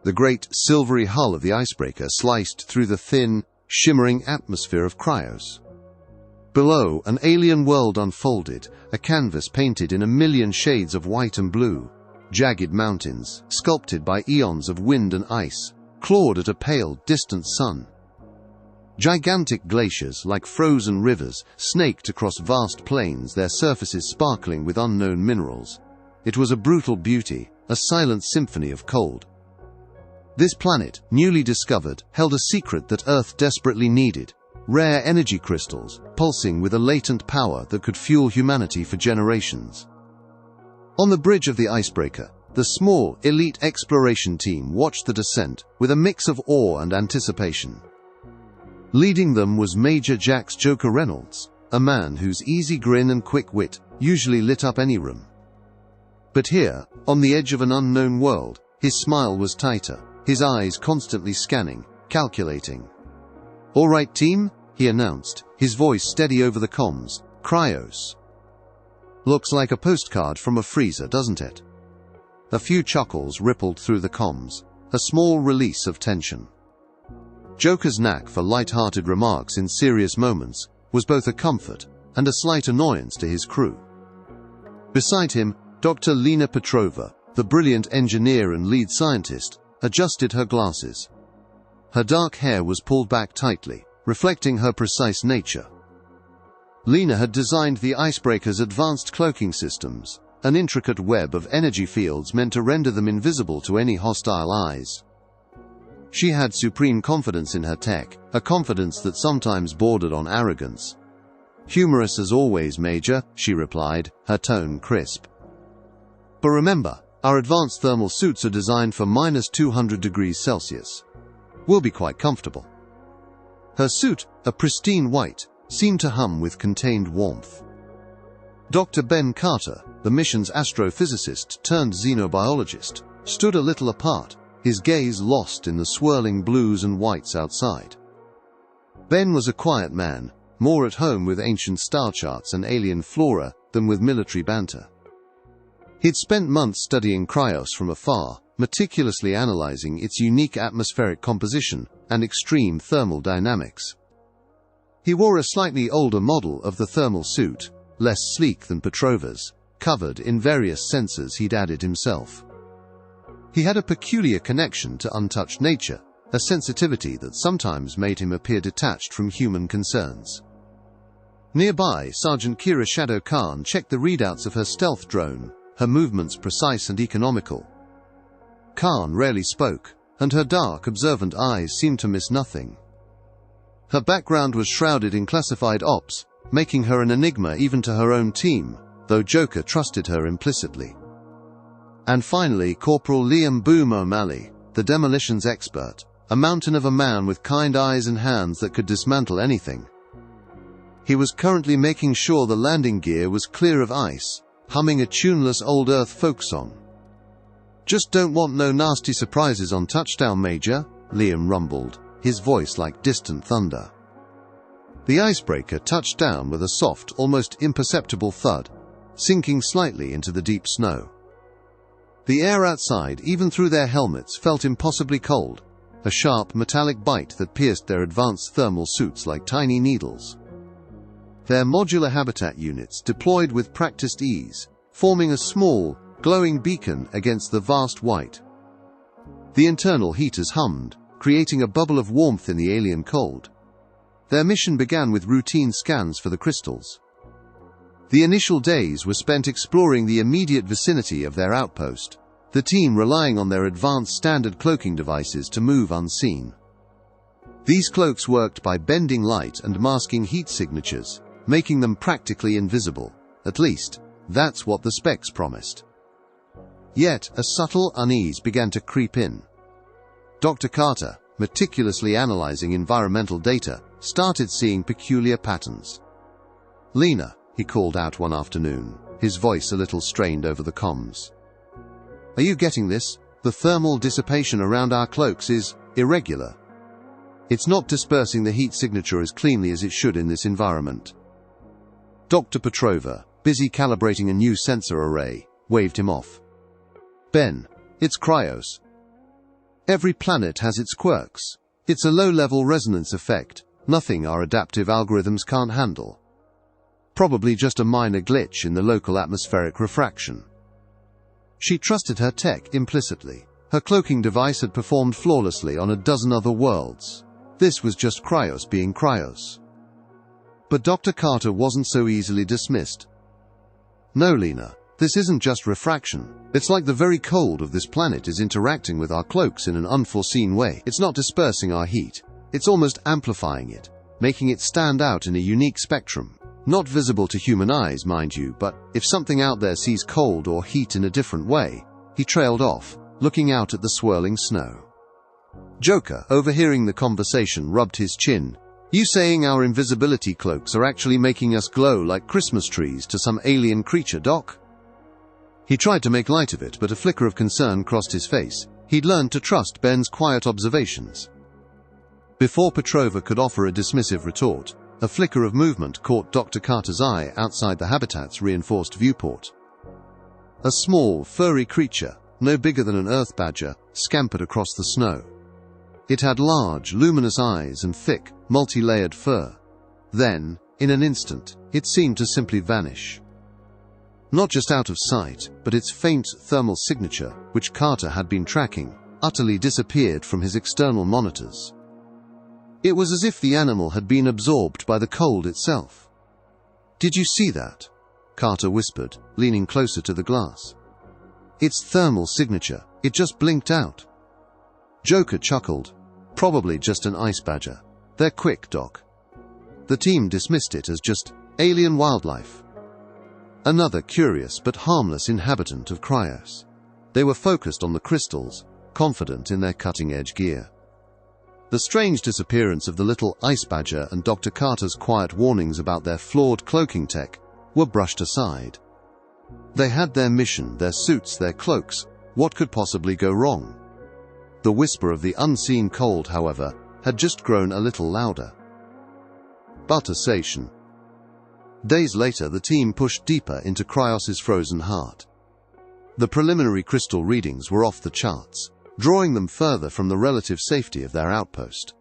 The great silvery hull of the icebreaker sliced through the thin, shimmering atmosphere of Cryos. Below, an alien world unfolded, a canvas painted in a million shades of white and blue. Jagged mountains, sculpted by eons of wind and ice, clawed at a pale, distant sun. Gigantic glaciers, like frozen rivers, snaked across vast plains, their surfaces sparkling with unknown minerals. It was a brutal beauty, a silent symphony of cold. This planet, newly discovered, held a secret that Earth desperately needed: rare energy crystals, pulsing with a latent power that could fuel humanity for generations. On the bridge of the icebreaker, the small, elite exploration team watched the descent with a mix of awe and anticipation. Leading them was Major Jax Joker Reynolds, a man whose easy grin and quick wit usually lit up any room. But here, on the edge of an unknown world, his smile was tighter, his eyes constantly scanning, calculating. "All right, team," he announced, his voice steady over the comms. "Cryos. Looks like a postcard from a freezer, doesn't it?" A few chuckles rippled through the comms, a small release of tension. Joker's knack for light-hearted remarks in serious moments was both a comfort and a slight annoyance to his crew. Beside him, Dr. Lena Petrova, the brilliant engineer and lead scientist, adjusted her glasses. Her dark hair was pulled back tightly, reflecting her precise nature. Lena had designed the icebreaker's advanced cloaking systems, an intricate web of energy fields meant to render them invisible to any hostile eyes. She had supreme confidence in her tech, a confidence that sometimes bordered on arrogance. "Humorous as always, Major," she replied, her tone crisp. "But remember, our advanced thermal suits are designed for -200 degrees Celsius. We'll be quite comfortable." Her suit, a pristine white, seemed to hum with contained warmth. Dr. Ben Carter, the mission's astrophysicist turned xenobiologist, stood a little apart, his gaze lost in the swirling blues and whites outside. Ben was a quiet man, more at home with ancient star charts and alien flora than with military banter. He'd spent months studying Cryos from afar, meticulously analyzing its unique atmospheric composition and extreme thermal dynamics. He wore a slightly older model of the thermal suit, less sleek than Petrova's, covered in various sensors he'd added himself. He had a peculiar connection to untouched nature, a sensitivity that sometimes made him appear detached from human concerns. Nearby, Sergeant Kira Shadow Khan checked the readouts of her stealth drone, her movements precise and economical. Khan rarely spoke, and her dark, observant eyes seemed to miss nothing. Her background was shrouded in classified ops, making her an enigma even to her own team, though Joker trusted her implicitly. And finally, Corporal Liam Boom O'Malley, the demolitions expert, a mountain of a man with kind eyes and hands that could dismantle anything. He was currently making sure the landing gear was clear of ice, humming a tuneless old Earth folk song. "Just don't want no nasty surprises on touchdown, Major," Liam rumbled, his voice like distant thunder. The icebreaker touched down with a soft, almost imperceptible thud, sinking slightly into the deep snow. The air outside, even through their helmets, felt impossibly cold, a sharp metallic bite that pierced their advanced thermal suits like tiny needles. Their modular habitat units deployed with practiced ease, forming a small, glowing beacon against the vast white. The internal heaters hummed, creating a bubble of warmth in the alien cold. Their mission began with routine scans for the crystals. The initial days were spent exploring the immediate vicinity of their outpost, the team relying on their advanced standard cloaking devices to move unseen. These cloaks worked by bending light and masking heat signatures, making them practically invisible. At least, that's what the specs promised. Yet, a subtle unease began to creep in. Dr. Carter, meticulously analyzing environmental data, started seeing peculiar patterns. "Lena," he called out one afternoon, his voice a little strained over the comms. "Are you getting this? The thermal dissipation around our cloaks is irregular. It's not dispersing the heat signature as cleanly as it should in this environment." Dr. Petrova, busy calibrating a new sensor array, waved him off. "Ben, it's Cryos. Every planet has its quirks. It's a low-level resonance effect, nothing our adaptive algorithms can't handle. Probably just a minor glitch in the local atmospheric refraction. She trusted her tech implicitly. Her cloaking device had performed flawlessly on a dozen other worlds. This was just Cryos being Cryos. But Dr. Carter wasn't so easily dismissed. No, Lena, this isn't just refraction. It's like the very cold of this planet is interacting with our cloaks in an unforeseen way. It's not dispersing our heat. It's almost amplifying it, making it stand out in a unique spectrum. Not visible to human eyes, mind you, but if something out there sees cold or heat in a different way. He trailed off, looking out at the swirling snow. Joker, overhearing the conversation, rubbed his chin. You saying our invisibility cloaks are actually making us glow like Christmas trees to some alien creature, Doc? He tried to make light of it, but a flicker of concern crossed his face. He'd learned to trust Ben's quiet observations. Before Petrova could offer a dismissive retort, a flicker of movement caught Dr. Carter's eye outside the habitat's reinforced viewport. A small, furry creature, no bigger than an earth badger, scampered across the snow. It had large, luminous eyes and thick, multi-layered fur. Then, in an instant, it seemed to simply vanish. Not just out of sight, but its faint thermal signature, which Carter had been tracking, utterly disappeared from his external monitors. It was as if the animal had been absorbed by the cold itself. Did you see that? Carter whispered, leaning closer to the glass. Its thermal signature, it just blinked out. Joker chuckled. Probably just an ice badger. They're quick, Doc. The team dismissed it as just alien wildlife. Another curious but harmless inhabitant of Cryos. They were focused on the crystals, confident in their cutting-edge gear. The strange disappearance of the little ice badger and Dr. Carter's quiet warnings about their flawed cloaking tech were brushed aside. They had their mission, their suits, their cloaks. What could possibly go wrong? The whisper of the unseen cold, however, had just grown a little louder. Relaxation. Days later, the team pushed deeper into Cryos's frozen heart. The preliminary crystal readings were off the charts, drawing them further from the relative safety of their outpost.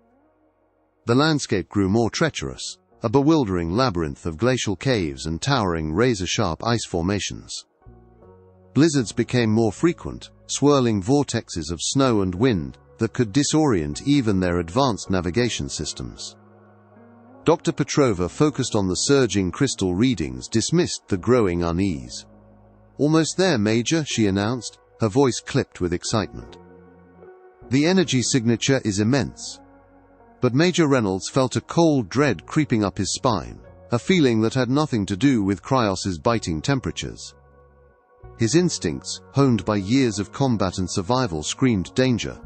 The landscape grew more treacherous, a bewildering labyrinth of glacial caves and towering razor-sharp ice formations. Blizzards became more frequent, swirling vortexes of snow and wind that could disorient even their advanced navigation systems. Dr. Petrova, focused on the surging crystal readings, dismissed the growing unease. Almost there, Major, she announced, her voice clipped with excitement. The energy signature is immense. But Major Reynolds felt a cold dread creeping up his spine, a feeling that had nothing to do with Cryos's biting temperatures. His instincts, honed by years of combat and survival, screamed danger.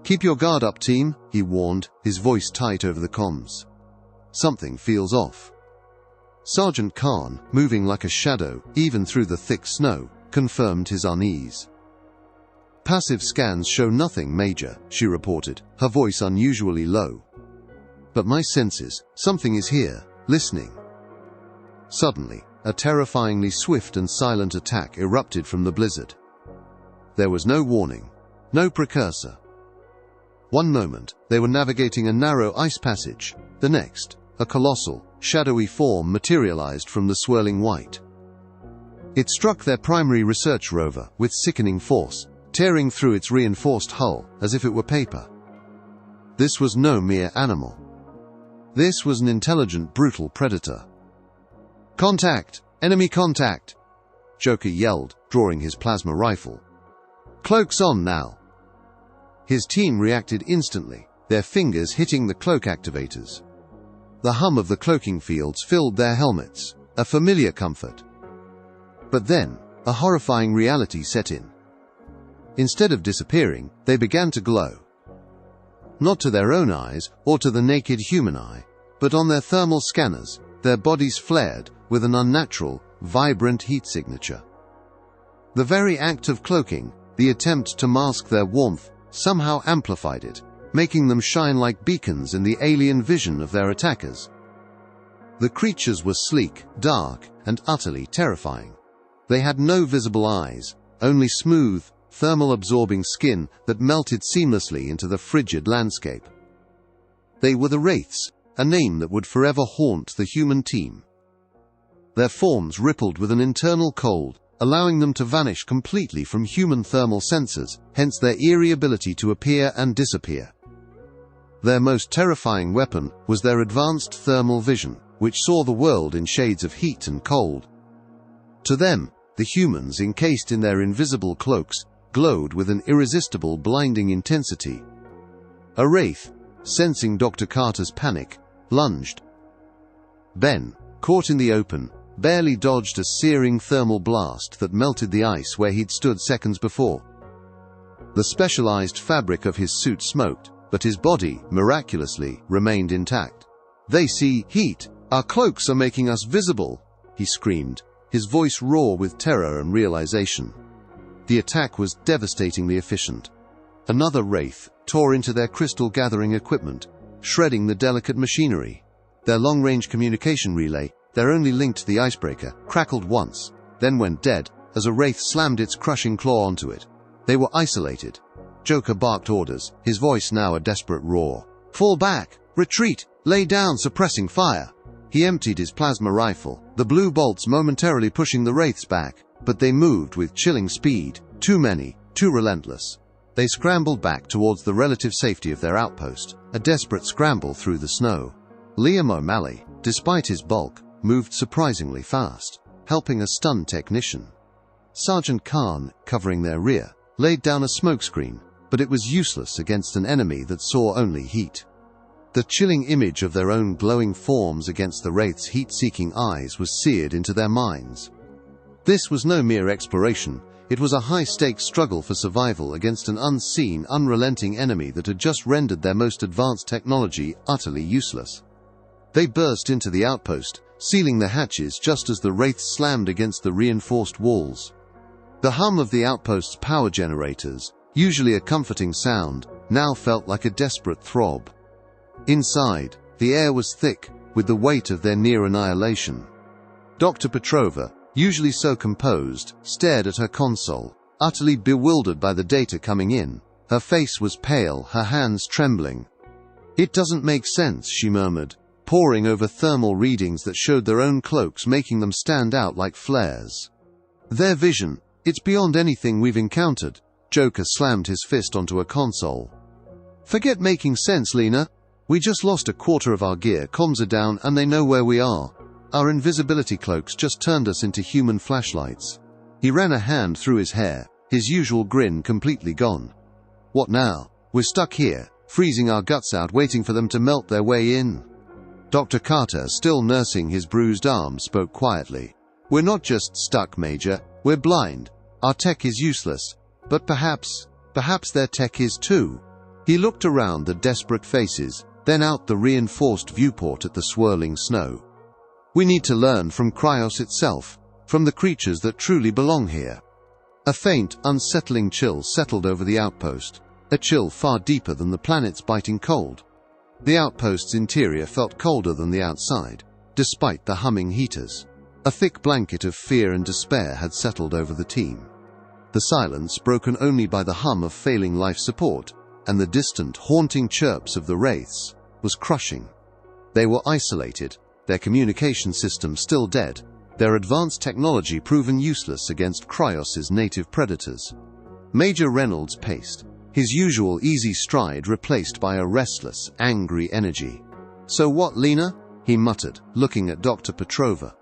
Keep your guard up, team, he warned, his voice tight over the comms. Something feels off. Sergeant Khan, moving like a shadow, even through the thick snow, confirmed his unease. Passive scans show nothing, Major, she reported, her voice unusually low. But my senses, something is here, listening. Suddenly, a terrifyingly swift and silent attack erupted from the blizzard. There was no warning, no precursor. One moment, they were navigating a narrow ice passage. The next, a colossal, shadowy form materialized from the swirling white. It struck their primary research rover with sickening force, tearing through its reinforced hull as if it were paper. This was no mere animal. This was an intelligent, brutal predator. Contact! Enemy contact! Joker yelled, drawing his plasma rifle. Cloaks on now! His team reacted instantly, their fingers hitting the cloak activators. The hum of the cloaking fields filled their helmets, a familiar comfort. But then, a horrifying reality set in. Instead of disappearing, they began to glow. Not to their own eyes, or to the naked human eye, but on their thermal scanners, their bodies flared with an unnatural, vibrant heat signature. The very act of cloaking, the attempt to mask their warmth, somehow amplified it, making them shine like beacons in the alien vision of their attackers. The creatures were sleek, dark, and utterly terrifying. They had no visible eyes, only smooth, thermal-absorbing skin that melted seamlessly into the frigid landscape. They were the Wraiths, a name that would forever haunt the human team. Their forms rippled with an internal cold, allowing them to vanish completely from human thermal sensors, hence their eerie ability to appear and disappear. Their most terrifying weapon was their advanced thermal vision, which saw the world in shades of heat and cold. To them, the humans, encased in their invisible cloaks, glowed with an irresistible, blinding intensity. A Wraith, sensing Dr. Carter's panic, lunged. Ben, caught in the open, barely dodged a searing thermal blast that melted the ice where he'd stood seconds before. The specialized fabric of his suit smoked, but his body, miraculously, remained intact. "They see heat! Our cloaks are making us visible!" he screamed, his voice raw with terror and realization. The attack was devastatingly efficient. Another Wraith tore into their crystal-gathering equipment, shredding the delicate machinery. Their long-range communication relay, their only link to the icebreaker, crackled once, then went dead as a Wraith slammed its crushing claw onto it. They were isolated. Joker barked orders, his voice now a desperate roar. "Fall back! Retreat! Lay down, suppressing fire!" He emptied his plasma rifle, the blue bolts momentarily pushing the Wraiths back, but they moved with chilling speed, too many, too relentless. They scrambled back towards the relative safety of their outpost, a desperate scramble through the snow. Liam O'Malley, despite his bulk, moved surprisingly fast, helping a stunned technician. Sergeant Khan, covering their rear, laid down a smokescreen, but it was useless against an enemy that saw only heat. The chilling image of their own glowing forms against the Wraith's heat-seeking eyes was seared into their minds. This was no mere exploration, it was a high-stakes struggle for survival against an unseen, unrelenting enemy that had just rendered their most advanced technology utterly useless. They burst into the outpost, sealing the hatches just as the Wraiths slammed against the reinforced walls. The hum of the outpost's power generators, usually a comforting sound, now felt like a desperate throb. Inside, the air was thick with the weight of their near annihilation. Dr. Petrova, usually so composed, stared at her console, utterly bewildered by the data coming in. Her face was pale, her hands trembling. "It doesn't make sense," she murmured, poring over thermal readings that showed their own cloaks making them stand out like flares. "Their vision, it's beyond anything we've encountered." Joker slammed his fist onto a console. "Forget making sense, Lena. We just lost a quarter of our gear, comms are down, and they know where we are. Our invisibility cloaks just turned us into human flashlights." He ran a hand through his hair, his usual grin completely gone. "What now? We're stuck here, freezing our guts out waiting for them to melt their way in." Dr. Carter, still nursing his bruised arm, spoke quietly. "We're not just stuck, Major. We're blind. Our tech is useless. But perhaps their tech is too." He looked around the desperate faces, then out the reinforced viewport at the swirling snow. "We need to learn from Cryos itself, from the creatures that truly belong here." A faint, unsettling chill settled over the outpost, a chill far deeper than the planet's biting cold. The outpost's interior felt colder than the outside, despite the humming heaters. A thick blanket of fear and despair had settled over the team. The silence, broken only by the hum of failing life support, and the distant, haunting chirps of the Wraiths, was crushing. They were isolated, their communication system still dead, their advanced technology proven useless against Cryos's native predators. Major Reynolds paced, his usual easy stride replaced by a restless, angry energy. "So what, Lena?" he muttered, looking at Dr. Petrova.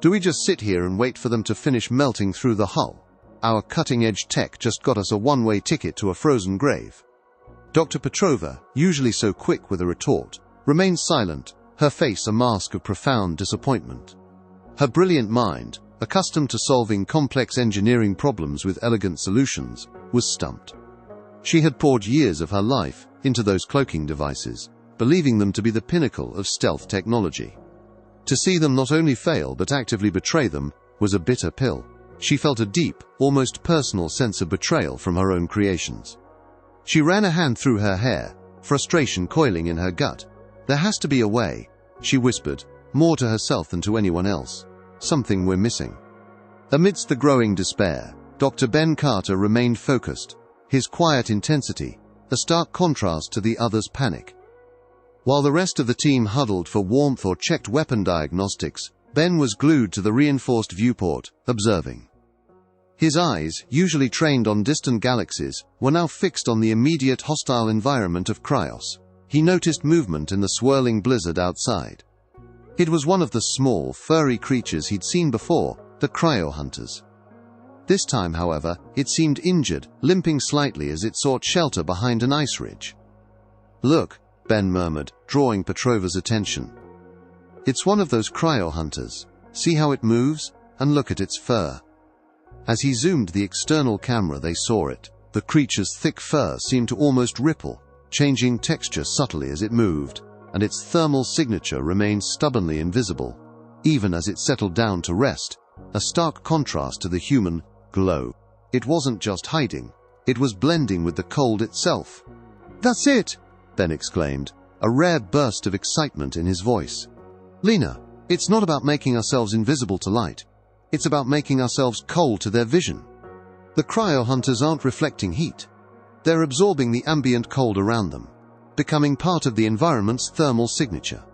"Do we just sit here and wait for them to finish melting through the hull? Our cutting-edge tech just got us a one-way ticket to a frozen grave." Dr. Petrova, usually so quick with a retort, remained silent, her face a mask of profound disappointment. Her brilliant mind, accustomed to solving complex engineering problems with elegant solutions, was stumped. She had poured years of her life into those cloaking devices, believing them to be the pinnacle of stealth technology. To see them not only fail but actively betray them was a bitter pill. She felt a deep, almost personal sense of betrayal from her own creations. She ran a hand through her hair, frustration coiling in her gut. "There has to be a way," she whispered, more to herself than to anyone else. "Something we're missing." Amidst the growing despair, Dr. Ben Carter remained focused, his quiet intensity a stark contrast to the others' panic. While the rest of the team huddled for warmth or checked weapon diagnostics, Ben was glued to the reinforced viewport, observing. His eyes, usually trained on distant galaxies, were now fixed on the immediate hostile environment of Cryos. He noticed movement in the swirling blizzard outside. It was one of the small, furry creatures he'd seen before, the cryo-hunters. This time, however, it seemed injured, limping slightly as it sought shelter behind an ice ridge. "Look," Ben murmured, drawing Petrova's attention. "It's one of those cryo-hunters. See how it moves? And look at its fur." As he zoomed the external camera, they saw it. The creature's thick fur seemed to almost ripple, changing texture subtly as it moved, and its thermal signature remained stubbornly invisible, even as it settled down to rest, a stark contrast to the human glow. It wasn't just hiding, it was blending with the cold itself. "That's it!" Ben exclaimed, a rare burst of excitement in his voice. "Lena, it's not about making ourselves invisible to light. It's about making ourselves cold to their vision. The cryo-hunters aren't reflecting heat. They're absorbing the ambient cold around them, becoming part of the environment's thermal signature.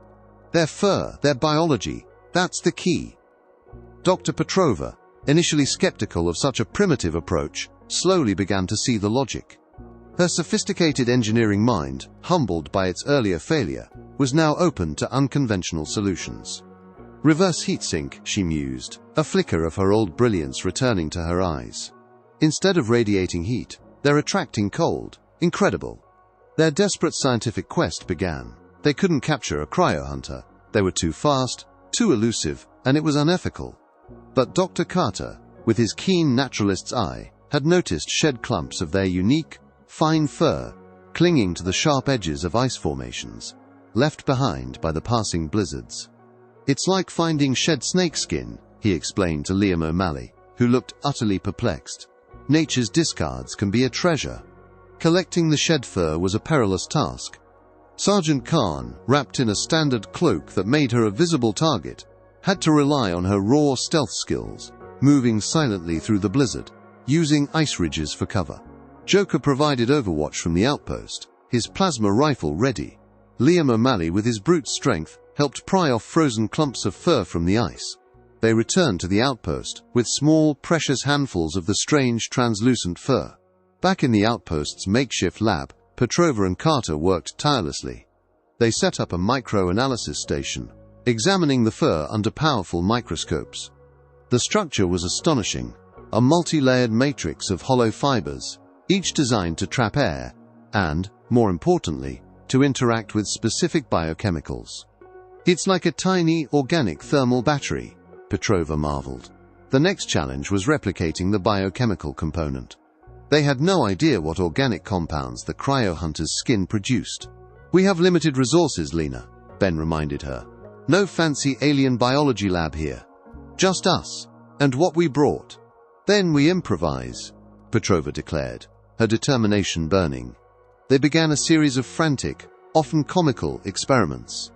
Their fur, their biology, that's the key." Dr. Petrova, initially skeptical of such a primitive approach, slowly began to see the logic. Her sophisticated engineering mind, humbled by its earlier failure, was now open to unconventional solutions. "Reverse heatsink," she mused, a flicker of her old brilliance returning to her eyes. "Instead of radiating heat, they're attracting cold. Incredible." Their desperate scientific quest began. They couldn't capture a cryo-hunter. They were too fast, too elusive, and it was unethical. But Dr. Carter, with his keen naturalist's eye, had noticed shed clumps of their unique, fine fur clinging to the sharp edges of ice formations, left behind by the passing blizzards. "It's like finding shed snakeskin," he explained to Liam O'Malley, who looked utterly perplexed. "Nature's discards can be a treasure." Collecting the shed fur was a perilous task. Sergeant Khan, wrapped in a standard cloak that made her a visible target, had to rely on her raw stealth skills, moving silently through the blizzard, using ice ridges for cover. Joker provided overwatch from the outpost, his plasma rifle ready. Liam O'Malley, with his brute strength, helped pry off frozen clumps of fur from the ice. They returned to the outpost with small, precious handfuls of the strange, translucent fur. Back in the outpost's makeshift lab, Petrova and Carter worked tirelessly. They set up a micro-analysis station, examining the fur under powerful microscopes. The structure was astonishing, a multi-layered matrix of hollow fibers, each designed to trap air and, more importantly, to interact with specific biochemicals. "It's like a tiny, organic thermal battery," Petrova marveled. The next challenge was replicating the biochemical component. They had no idea what organic compounds the cryo-hunter's skin produced. "We have limited resources, Lena," Ben reminded her. "No fancy alien biology lab here. Just us, and what we brought. Then we improvise," Petrova declared, her determination burning. They began a series of frantic, often comical, experiments.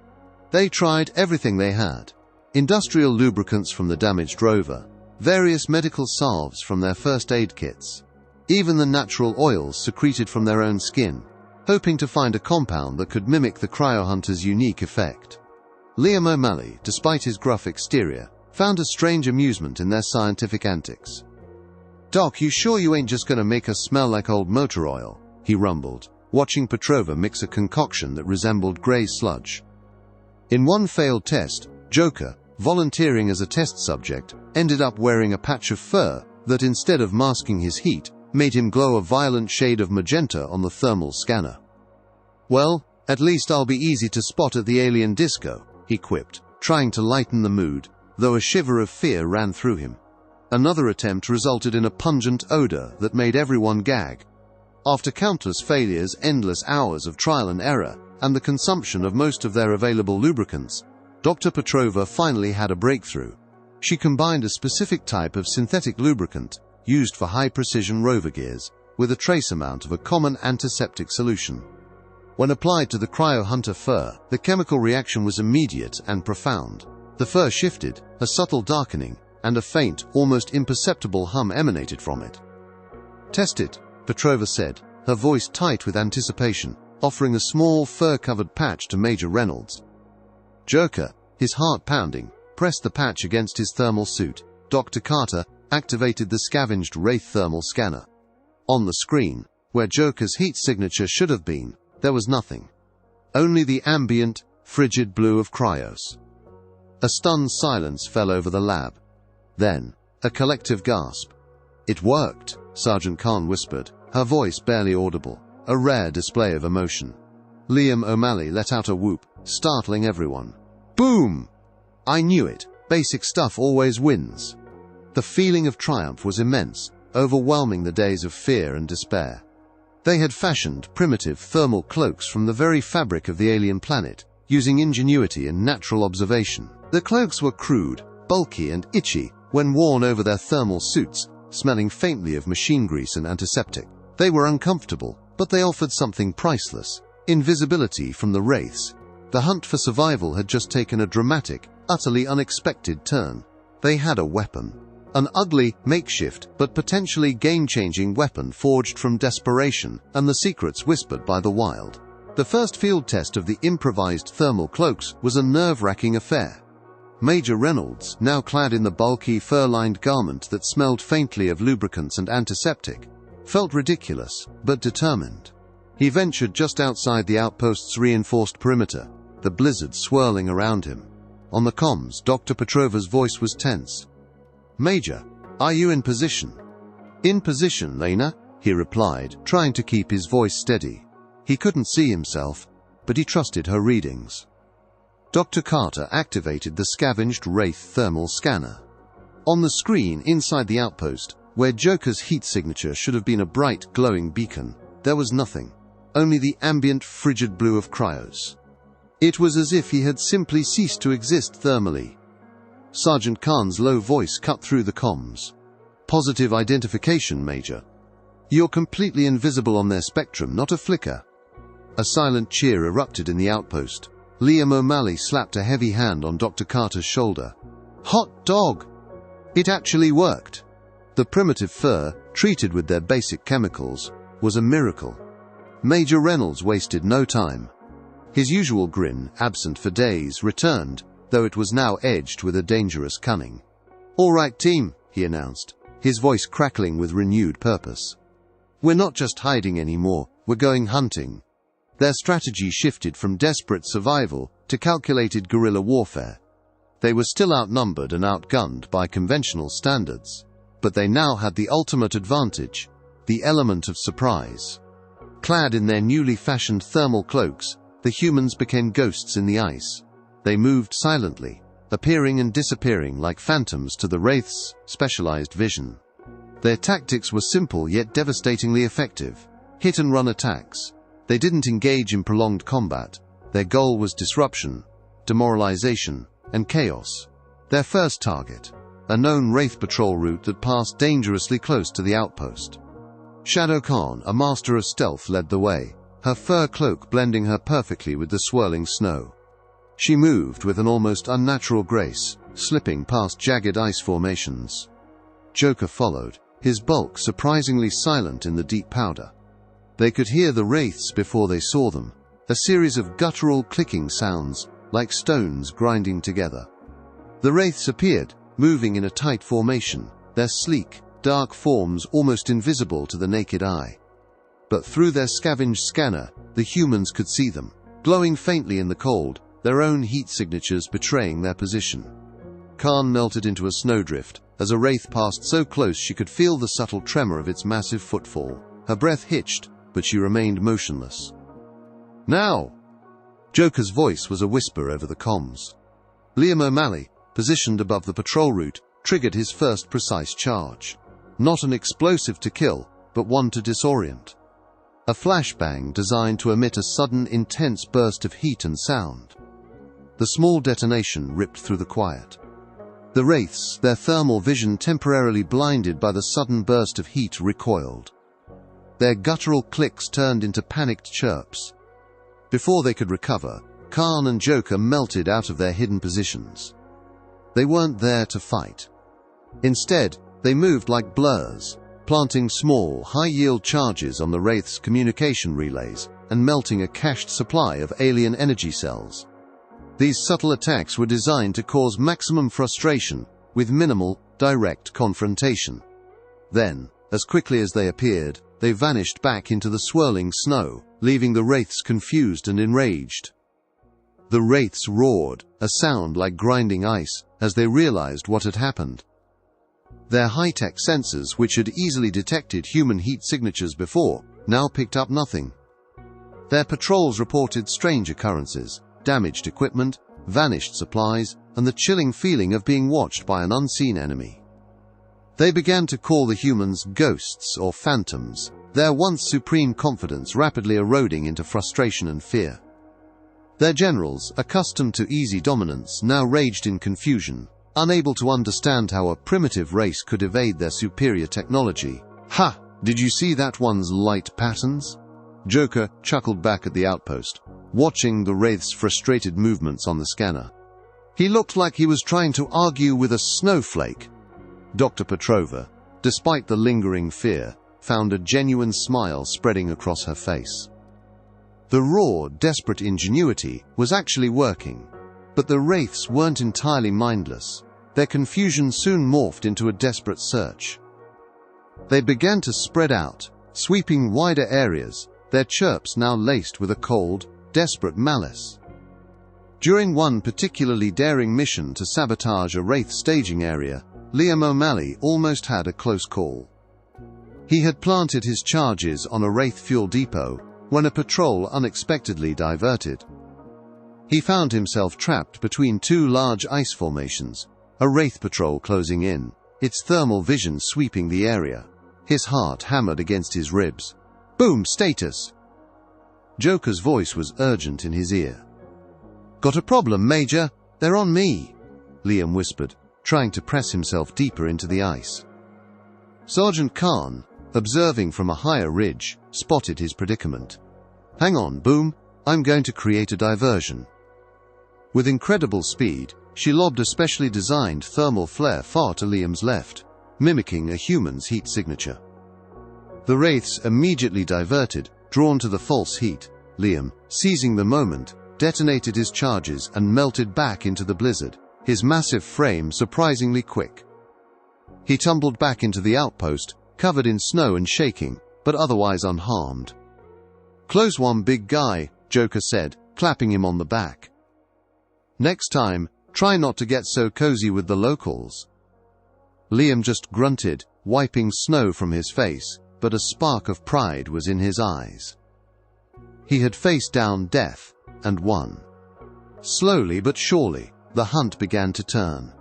They tried everything they had. Industrial lubricants from the damaged rover, various medical salves from their first aid kits, even the natural oils secreted from their own skin, hoping to find a compound that could mimic the cryo-hunter's unique effect. Liam O'Malley, despite his gruff exterior, found a strange amusement in their scientific antics. "Doc, you sure you ain't just gonna make us smell like old motor oil?" he rumbled, watching Petrova mix a concoction that resembled grey sludge. In one failed test, Joker, volunteering as a test subject, ended up wearing a patch of fur that, instead of masking his heat, made him glow a violent shade of magenta on the thermal scanner. "Well, at least I'll be easy to spot at the alien disco," he quipped, trying to lighten the mood, though a shiver of fear ran through him. Another attempt resulted in a pungent odor that made everyone gag. After countless failures, endless hours of trial and error, and the consumption of most of their available lubricants, Dr. Petrova finally had a breakthrough. She combined a specific type of synthetic lubricant, used for high-precision rover gears, with a trace amount of a common antiseptic solution. When applied to the cryo-hunter fur, the chemical reaction was immediate and profound. The fur shifted, a subtle darkening, and a faint, almost imperceptible hum emanated from it. "Test it," Petrova said, her voice tight with anticipation, offering a small, fur-covered patch to Major Reynolds. Joker, his heart pounding, pressed the patch against his thermal suit. Dr. Carter activated the scavenged Wraith thermal scanner. On the screen, where Joker's heat signature should have been, there was nothing. Only the ambient, frigid blue of Cryos. A stunned silence fell over the lab. Then, a collective gasp. "It worked," Sergeant Khan whispered, her voice barely audible, a rare display of emotion. Liam O'Malley let out a whoop, startling everyone. "Boom! I knew it. Basic stuff always wins." The feeling of triumph was immense, overwhelming the days of fear and despair. They had fashioned primitive thermal cloaks from the very fabric of the alien planet, using ingenuity and natural observation. The cloaks were crude, bulky and itchy when worn over their thermal suits, smelling faintly of machine grease and antiseptic. They were uncomfortable, but they offered something priceless: invisibility from the Wraiths. The hunt for survival had just taken a dramatic, utterly unexpected turn. They had a weapon. An ugly, makeshift, but potentially game-changing weapon forged from desperation and the secrets whispered by the wild. The first field test of the improvised thermal cloaks was a nerve-wracking affair. Major Reynolds, now clad in the bulky, fur-lined garment that smelled faintly of lubricants and antiseptic, felt ridiculous, but determined. He ventured just outside the outpost's reinforced perimeter, the blizzard swirling around him. On the comms, Dr. Petrova's voice was tense. "Major, are you in position?" "In position, Lena," he replied, trying to keep his voice steady. He couldn't see himself, but he trusted her readings. Dr. Carter activated the scavenged Wraith thermal scanner. On the screen inside the outpost, where Joker's heat signature should have been a bright, glowing beacon, there was nothing, only the ambient, frigid blue of Cryos. It was as if he had simply ceased to exist thermally. Sergeant Khan's low voice cut through the comms. "Positive identification, Major. You're completely invisible on their spectrum, not a flicker." A silent cheer erupted in the outpost. Liam O'Malley slapped a heavy hand on Dr. Carter's shoulder. "Hot dog! It actually worked." The primitive fur, treated with their basic chemicals, was a miracle. Major Reynolds wasted no time. His usual grin, absent for days, returned, though it was now edged with a dangerous cunning. "All right, team," he announced, his voice crackling with renewed purpose. "We're not just hiding anymore, we're going hunting." Their strategy shifted from desperate survival to calculated guerrilla warfare. They were still outnumbered and outgunned by conventional standards, but they now had the ultimate advantage, the element of surprise. Clad in their newly fashioned thermal cloaks, the humans became ghosts in the ice. They moved silently, appearing and disappearing like phantoms to the Wraith's specialized vision. Their tactics were simple yet devastatingly effective: hit-and-run attacks. They didn't engage in prolonged combat. Their goal was disruption, demoralization, and chaos. Their first target, a known Wraith patrol route that passed dangerously close to the outpost. Shadow Khan, a master of stealth, led the way, her fur cloak blending her perfectly with the swirling snow. She moved with an almost unnatural grace, slipping past jagged ice formations. Joker followed, his bulk surprisingly silent in the deep powder. They could hear the Wraiths before they saw them, a series of guttural clicking sounds, like stones grinding together. The Wraiths appeared, moving in a tight formation, their sleek, dark forms almost invisible to the naked eye. But through their scavenged scanner, the humans could see them, glowing faintly in the cold, their own heat signatures betraying their position. Khan melted into a snowdrift, as a Wraith passed so close she could feel the subtle tremor of its massive footfall. Her breath hitched, but she remained motionless. "Now!" Joker's voice was a whisper over the comms. Liam O'Malley, positioned above the patrol route, triggered his first precise charge. Not an explosive to kill, but one to disorient. A flashbang designed to emit a sudden, intense burst of heat and sound. The small detonation ripped through the quiet. The Wraiths, their thermal vision temporarily blinded by the sudden burst of heat, recoiled. Their guttural clicks turned into panicked chirps. Before they could recover, Khan and Joker melted out of their hidden positions. They weren't there to fight. Instead, they moved like blurs, planting small, high-yield charges on the Wraith's communication relays and melting a cached supply of alien energy cells. These subtle attacks were designed to cause maximum frustration with minimal, direct confrontation. Then, as quickly as they appeared, they vanished back into the swirling snow, leaving the Wraiths confused and enraged. The Wraiths roared, a sound like grinding ice, as they realized what had happened. Their high-tech sensors, which had easily detected human heat signatures before, now picked up nothing. Their patrols reported strange occurrences, damaged equipment, vanished supplies, and the chilling feeling of being watched by an unseen enemy. They began to call the humans ghosts or phantoms, their once supreme confidence rapidly eroding into frustration and fear. Their generals, accustomed to easy dominance, now raged in confusion, unable to understand how a primitive race could evade their superior technology. "Ha! Did you see that one's light patterns?" Joker chuckled back at the outpost, watching the Wraith's frustrated movements on the scanner. He looked like he was trying to argue with a snowflake. Dr. Petrova, despite the lingering fear, found a genuine smile spreading across her face. The raw, desperate ingenuity was actually working, but the Wraiths weren't entirely mindless. Their confusion soon morphed into a desperate search. They began to spread out, sweeping wider areas, their chirps now laced with a cold, desperate malice. During one particularly daring mission to sabotage a Wraith staging area, Liam O'Malley almost had a close call. He had planted his charges on a Wraith fuel depot when a patrol unexpectedly diverted. He found himself trapped between two large ice formations, a Wraith patrol closing in, its thermal vision sweeping the area. His heart hammered against his ribs. "Boom, status!" Joker's voice was urgent in his ear. "Got a problem, Major? They're on me," Liam whispered, trying to press himself deeper into the ice. Sergeant Khan, observing from a higher ridge, spotted his predicament. "Hang on, Boom, I'm going to create a diversion." With incredible speed, she lobbed a specially designed thermal flare far to Liam's left, mimicking a human's heat signature. The Wraiths immediately diverted, drawn to the false heat. Liam, seizing the moment, detonated his charges and melted back into the blizzard, his massive frame surprisingly quick. He tumbled back into the outpost, covered in snow and shaking, but otherwise unharmed. "Close one, big guy," Joker said, clapping him on the back. "Next time, try not to get so cozy with the locals." Liam just grunted, wiping snow from his face, but a spark of pride was in his eyes. He had faced down death, and won. Slowly but surely, the hunt began to turn.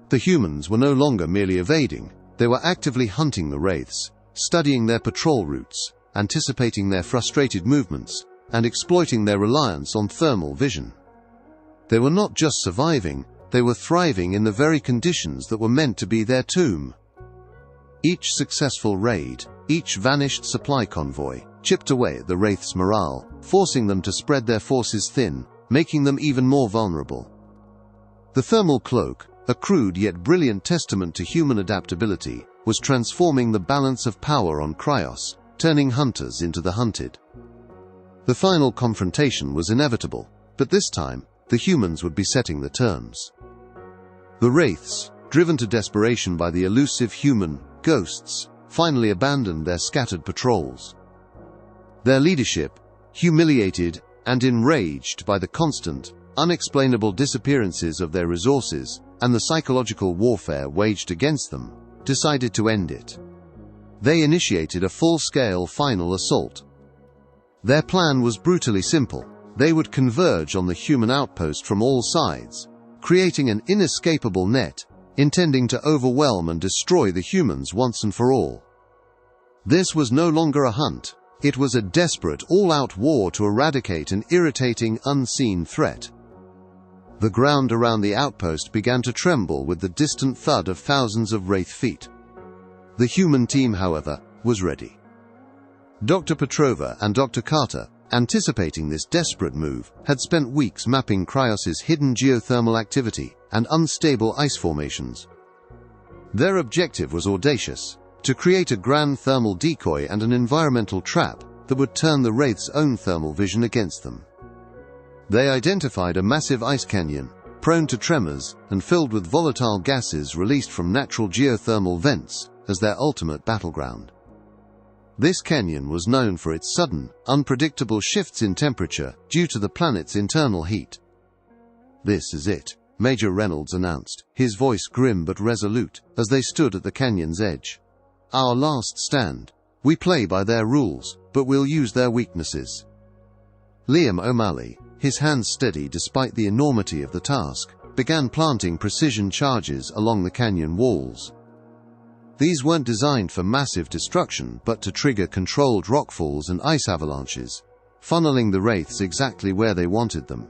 The humans were no longer merely evading, they were actively hunting the Wraiths, studying their patrol routes, anticipating their frustrated movements, and exploiting their reliance on thermal vision. They were not just surviving, they were thriving in the very conditions that were meant to be their tomb. Each successful raid, each vanished supply convoy, chipped away at the Wraiths' morale, forcing them to spread their forces thin, making them even more vulnerable. The thermal cloak, a crude yet brilliant testament to human adaptability, was transforming the balance of power on Kryos, turning hunters into the hunted. The final confrontation was inevitable, but this time, the humans would be setting the terms. The Wraiths, driven to desperation by the elusive human ghosts, finally abandoned their scattered patrols. Their leadership, humiliated and enraged by the constant, unexplainable disappearances of their resources and the psychological warfare waged against them, decided to end it. They initiated a full-scale final assault. Their plan was brutally simple. They would converge on the human outpost from all sides, creating an inescapable net, intending to overwhelm and destroy the humans once and for all. This was no longer a hunt. It was a desperate, all-out war to eradicate an irritating, unseen threat. The ground around the outpost began to tremble with the distant thud of thousands of Wraith feet. The human team, however, was ready. Dr. Petrova and Dr. Carter, anticipating this desperate move, had spent weeks mapping Kryos's hidden geothermal activity and unstable ice formations. Their objective was audacious: to create a grand thermal decoy and an environmental trap that would turn the Wraith's own thermal vision against them. They identified a massive ice canyon, prone to tremors and filled with volatile gases released from natural geothermal vents, as their ultimate battleground. This canyon was known for its sudden, unpredictable shifts in temperature due to the planet's internal heat. "This is it," Major Reynolds announced, his voice grim but resolute, as they stood at the canyon's edge. "Our last stand. We play by their rules, but we'll use their weaknesses." Liam O'Malley, his hands steady despite the enormity of the task, began planting precision charges along the canyon walls. These weren't designed for massive destruction, but to trigger controlled rockfalls and ice avalanches, funneling the Wraiths exactly where they wanted them.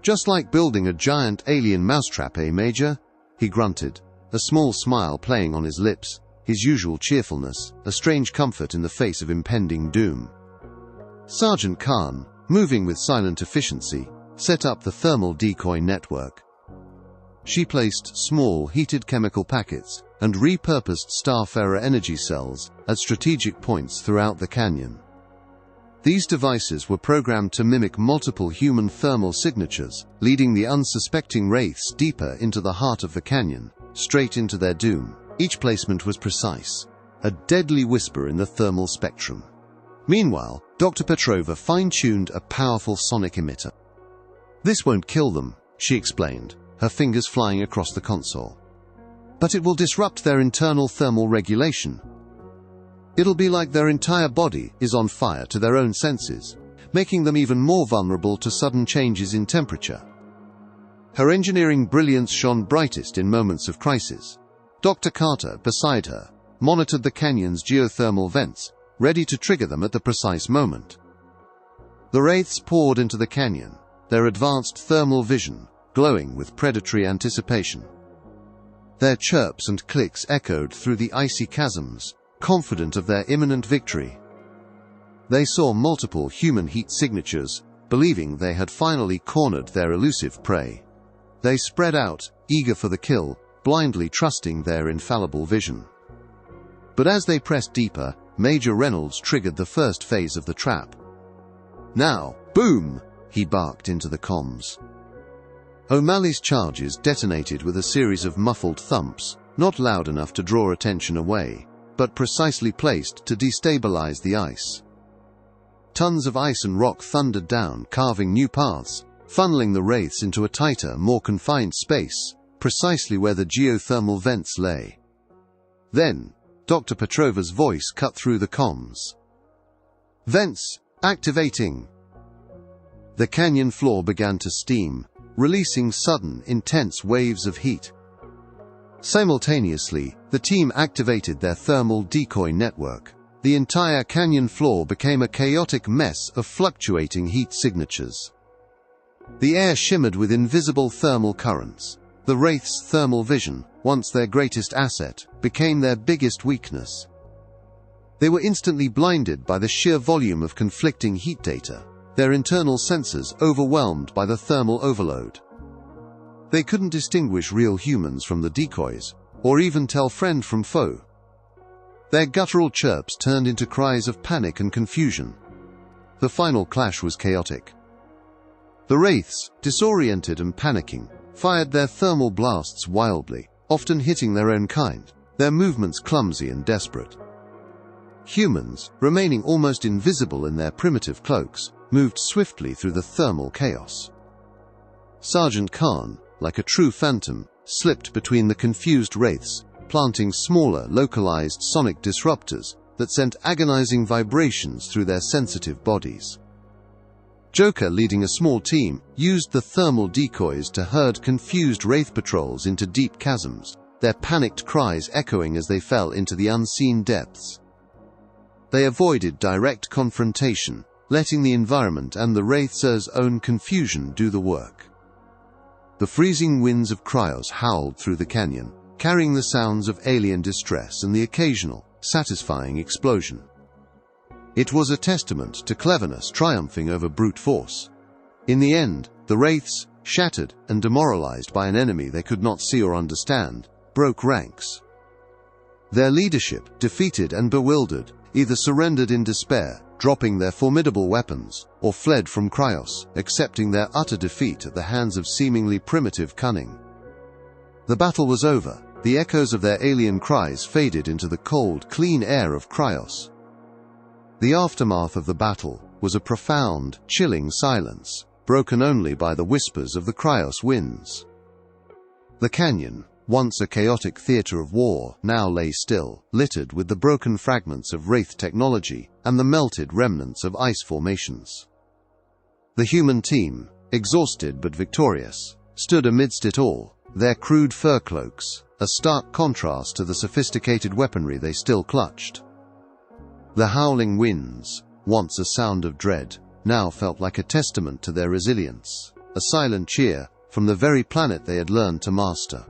"Just like building a giant alien mousetrap, eh, Major?" he grunted, a small smile playing on his lips, his usual cheerfulness, a strange comfort in the face of impending doom. Sergeant Khan, moving with silent efficiency, set up the thermal decoy network. She placed small, heated chemical packets and repurposed Starfarer energy cells at strategic points throughout the canyon. These devices were programmed to mimic multiple human thermal signatures, leading the unsuspecting Wraiths deeper into the heart of the canyon, straight into their doom. Each placement was precise, a deadly whisper in the thermal spectrum. Meanwhile, Dr. Petrova fine-tuned a powerful sonic emitter. "This won't kill them," she explained, her fingers flying across the console. "But it will disrupt their internal thermal regulation. It'll be like their entire body is on fire to their own senses, making them even more vulnerable to sudden changes in temperature." Her engineering brilliance shone brightest in moments of crisis. Dr. Carter, beside her, monitored the canyon's geothermal vents, ready to trigger them at the precise moment. The Wraiths poured into the canyon, their advanced thermal vision glowing with predatory anticipation. Their chirps and clicks echoed through the icy chasms, confident of their imminent victory. They saw multiple human heat signatures, believing they had finally cornered their elusive prey. They spread out, eager for the kill, blindly trusting their infallible vision. But as they pressed deeper, Major Reynolds triggered the first phase of the trap. "Now, boom!" he barked into the comms. O'Malley's charges detonated with a series of muffled thumps, not loud enough to draw attention away, but precisely placed to destabilize the ice. Tons of ice and rock thundered down, carving new paths, funneling the Wraiths into a tighter, more confined space, precisely where the geothermal vents lay. Then, Dr. Petrova's voice cut through the comms. "Vents, activating!" The canyon floor began to steam, releasing sudden, intense waves of heat. Simultaneously, the team activated their thermal decoy network. The entire canyon floor became a chaotic mess of fluctuating heat signatures. The air shimmered with invisible thermal currents. The Wraiths' thermal vision, once their greatest asset, became their biggest weakness. They were instantly blinded by the sheer volume of conflicting heat data, their internal sensors overwhelmed by the thermal overload. They couldn't distinguish real humans from the decoys, or even tell friend from foe. Their guttural chirps turned into cries of panic and confusion. The final clash was chaotic. The Wraiths, disoriented and panicking, fired their thermal blasts wildly, often hitting their own kind, their movements clumsy and desperate. Humans, remaining almost invisible in their primitive cloaks, moved swiftly through the thermal chaos. Sergeant Khan, like a true phantom, slipped between the confused Wraiths, planting smaller, localized sonic disruptors that sent agonizing vibrations through their sensitive bodies. Joker, leading a small team, used the thermal decoys to herd confused Wraith patrols into deep chasms, their panicked cries echoing as they fell into the unseen depths. They avoided direct confrontation, letting the environment and the Wraiths' own confusion do the work. The freezing winds of Cryos howled through the canyon, carrying the sounds of alien distress and the occasional, satisfying explosion. It was a testament to cleverness triumphing over brute force. In the end, the Wraiths, shattered and demoralized by an enemy they could not see or understand, broke ranks. Their leadership, defeated and bewildered, either surrendered in despair, dropping their formidable weapons, or fled from Cryos, accepting their utter defeat at the hands of seemingly primitive cunning. The battle was over. The echoes of their alien cries faded into the cold, clean air of Cryos. The aftermath of the battle was a profound, chilling silence, broken only by the whispers of the Cryos winds. The canyon, once a chaotic theater of war, now lay still, littered with the broken fragments of Wraith technology and the melted remnants of ice formations. The human team, exhausted but victorious, stood amidst it all, their crude fur cloaks, a stark contrast to the sophisticated weaponry they still clutched. The howling winds, once a sound of dread, now felt like a testament to their resilience, a silent cheer from the very planet they had learned to master.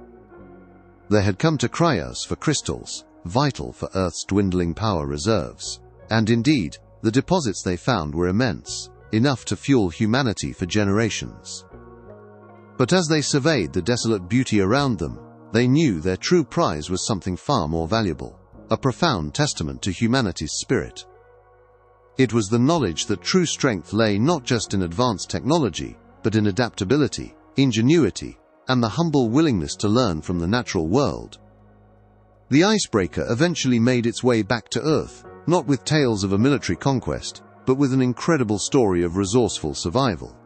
They had come to Cryos for crystals, vital for Earth's dwindling power reserves, and indeed, the deposits they found were immense, enough to fuel humanity for generations. But as they surveyed the desolate beauty around them, they knew their true prize was something far more valuable, a profound testament to humanity's spirit. It was the knowledge that true strength lay not just in advanced technology, but in adaptability, ingenuity, and the humble willingness to learn from the natural world. The icebreaker eventually made its way back to Earth, not with tales of a military conquest, but with an incredible story of resourceful survival.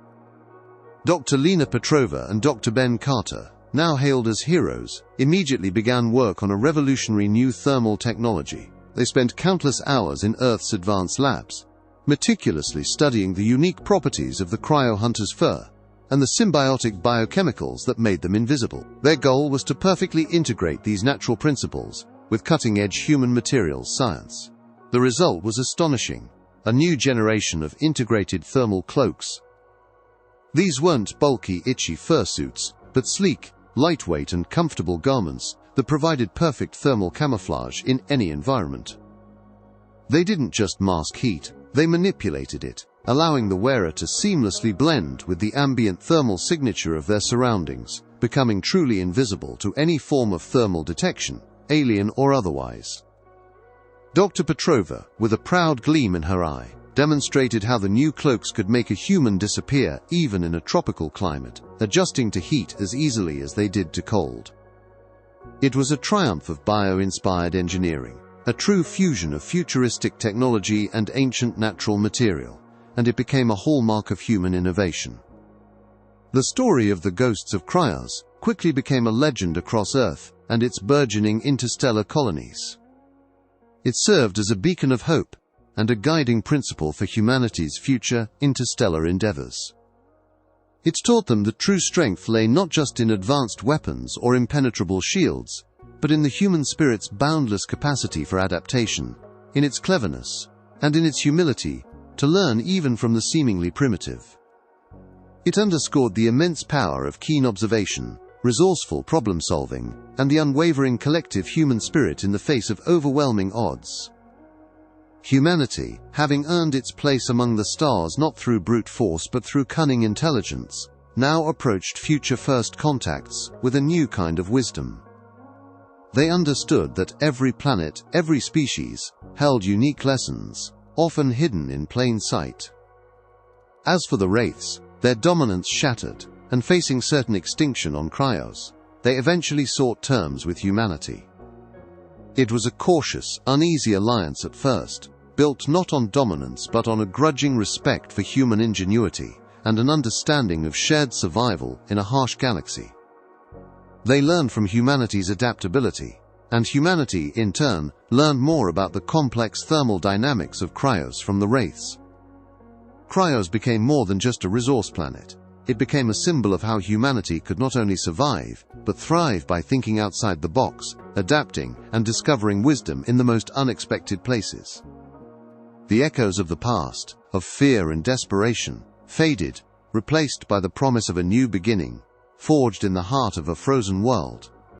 Dr. Lena Petrova and Dr. Ben Carter, now hailed as heroes, immediately began work on a revolutionary new thermal technology. They spent countless hours in Earth's advanced labs, meticulously studying the unique properties of the cryo-hunter's fur and the symbiotic biochemicals that made them invisible. Their goal was to perfectly integrate these natural principles with cutting-edge human materials science. The result was astonishing, a new generation of integrated thermal cloaks. These weren't bulky, itchy fursuits, but sleek, lightweight and comfortable garments that provided perfect thermal camouflage in any environment. They didn't just mask heat, they manipulated it, allowing the wearer to seamlessly blend with the ambient thermal signature of their surroundings, becoming truly invisible to any form of thermal detection, alien or otherwise. Dr. Petrova, with a proud gleam in her eye, demonstrated how the new cloaks could make a human disappear even in a tropical climate, adjusting to heat as easily as they did to cold. It was a triumph of bio-inspired engineering, a true fusion of futuristic technology and ancient natural material, and it became a hallmark of human innovation. The story of the ghosts of Cryos quickly became a legend across Earth and its burgeoning interstellar colonies. It served as a beacon of hope and a guiding principle for humanity's future interstellar endeavors. It taught them that true strength lay not just in advanced weapons or impenetrable shields, but in the human spirit's boundless capacity for adaptation, in its cleverness, and in its humility to learn even from the seemingly primitive. It underscored the immense power of keen observation, resourceful problem-solving, and the unwavering collective human spirit in the face of overwhelming odds. Humanity, having earned its place among the stars not through brute force but through cunning intelligence, now approached future first contacts with a new kind of wisdom. They understood that every planet, every species, held unique lessons, often hidden in plain sight. As for the Wraiths, their dominance shattered, and facing certain extinction on Cryos, they eventually sought terms with humanity. It was a cautious, uneasy alliance at first, built not on dominance but on a grudging respect for human ingenuity and an understanding of shared survival in a harsh galaxy. They learned from humanity's adaptability, and humanity, in turn, learned more about the complex thermal dynamics of Cryos from the Wraiths. Cryos became more than just a resource planet. It became a symbol of how humanity could not only survive, but thrive by thinking outside the box, adapting, and discovering wisdom in the most unexpected places. The echoes of the past, of fear and desperation, faded, replaced by the promise of a new beginning, forged in the heart of a frozen world.